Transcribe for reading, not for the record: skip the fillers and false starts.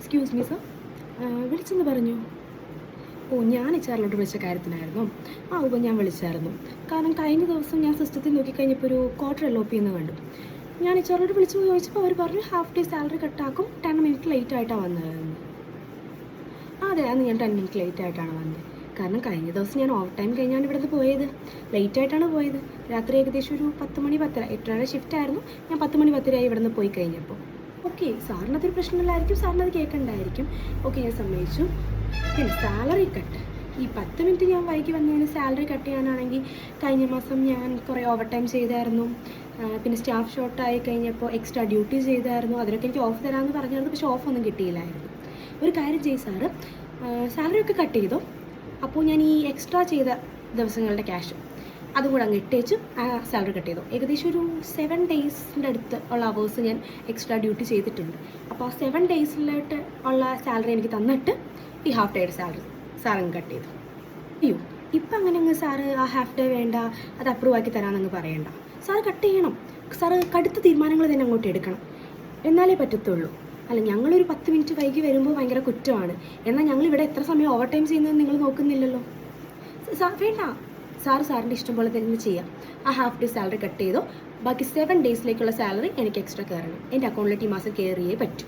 Excuse me sir, വിളിച്ചെന്ന് പറഞ്ഞു. ഓ, ഞാൻ എച്ച്.ആറിലോട്ട് വിളിച്ച കാര്യത്തിനായിരുന്നു. ഞാൻ വിളിച്ചായിരുന്നു. കാരണം കഴിഞ്ഞ ദിവസം ഞാൻ സിസ്റ്റത്തിൽ നോക്കിക്കഴിഞ്ഞപ്പോൾ ഒരു ക്വാർട്ടർ LOP എന്ന് കണ്ടു. ഞാൻ എച്ച്.ആറിലോട്ട് വിളിച്ച് ചോദിച്ചപ്പോൾ അവർ പറഞ്ഞു ഹാഫ് ഡേ സാലറി കട്ടാക്കും, 10 മിനിറ്റ് ലേറ്റ് ആയിട്ടാണ് വന്നതെന്ന്. അതെ, അന്ന് ഞാൻ 10 മിനിറ്റ് ലേറ്റ് ആയിട്ടാണ് വന്നത്. കാരണം കഴിഞ്ഞ ദിവസം ഞാൻ ഓവർ ടൈം കഴിഞ്ഞാണ് ഇവിടെ നിന്ന് പോയത്. ലേറ്റ് ആയിട്ടാണ് പോയത്. രാത്രി ഏകദേശം ഒരു 10 മണി 10:30, 8:30 ഷിഫ്റ്റ് ആയിരുന്നു. ഞാൻ 10 മണി 10:30 ഇവിടെ നിന്ന് പോയി കഴിഞ്ഞപ്പോൾ. ഓക്കെ, സാറിനതൊരു പ്രശ്നമില്ലായിരിക്കും, സാറിനത് കേൾക്കണ്ടായിരിക്കും. ഓക്കെ, ഞാൻ സമ്മതിച്ചു. പിന്നെ സാലറി കട്ട്, ഈ 10 മിനിറ്റ് ഞാൻ വൈകി വന്നതിന് സാലറി കട്ട് ചെയ്യാനാണെങ്കിൽ കഴിഞ്ഞ മാസം ഞാൻ കുറേ ഓവർ ടൈം ചെയ്തായിരുന്നു. പിന്നെ സ്റ്റാഫ് ഷോർട്ടായി കഴിഞ്ഞപ്പോൾ എക്സ്ട്രാ ഡ്യൂട്ടി ചെയ്തായിരുന്നു. അതിനൊക്കെ എനിക്ക് ഓഫ് തരാമെന്ന് പറഞ്ഞായിരുന്നു, പക്ഷേ ഓഫൊന്നും കിട്ടിയില്ലായിരുന്നു. ഒരു കാര്യം ചെയ്യും സാറ്, സാലറി ഒക്കെ കട്ട് ചെയ്തോ. അപ്പോൾ ഞാൻ ഈ എക്സ്ട്രാ ചെയ്ത ദിവസങ്ങളുടെ ക്യാഷ് അതും കൂടെ അങ്ങ് ഇട്ടേച്ചു സാലറി കട്ട് ചെയ്തു. ഏകദേശം ഒരു 7 ഡേയ്സിൻ്റെ അടുത്ത് ഉള്ള അവേഴ്സ് ഞാൻ എക്സ്ട്രാ ഡ്യൂട്ടി ചെയ്തിട്ടുണ്ട്. അപ്പോൾ ആ 7 ഡേയ്സിലായിട്ട് ഉള്ള സാലറി എനിക്ക് തന്നിട്ട് ഈ ഹാഫ് ഡേയുടെ സാലറി സാറങ്ങ് കട്ട് ചെയ്തു. അയ്യോ, ഇപ്പം അങ്ങനെ അങ്ങ് സാറ് ആ ഹാഫ് ഡേ വേണ്ട, അത് അപ്രൂവ് ആക്കി തരാമെന്നങ്ങ് പറയണ്ട. സാറ് കട്ട് ചെയ്യണം. സാറ് കടുത്ത തീരുമാനങ്ങൾ തന്നെ അങ്ങോട്ട് എടുക്കണം, എന്നാലേ പറ്റത്തുള്ളൂ. അല്ല, ഞങ്ങളൊരു 10 മിനിറ്റ് വൈകി വരുമ്പോൾ ഭയങ്കര കുറ്റമാണ്. എന്നാൽ ഞങ്ങളിവിടെ എത്ര സമയം ഓവർ ടൈം ചെയ്യുന്നതെന്ന് നിങ്ങൾ നോക്കുന്നില്ലല്ലോ. വേണ്ട, സാറിൻ്റെ ഇഷ്ടം പോലെ തന്നെ ചെയ്യാം. ആ ഹാഫ് ഡേ സാലറി കട്ട് ചെയ്തോ. ബാക്കി 7 ഡേയ്സിലേക്കുള്ള സാലറി എനിക്ക് എക്സ്ട്രാ കയറണം. എൻ്റെ അക്കൗണ്ടിലേക്ക് ഈ മാസം കയറിയേ പറ്റൂ.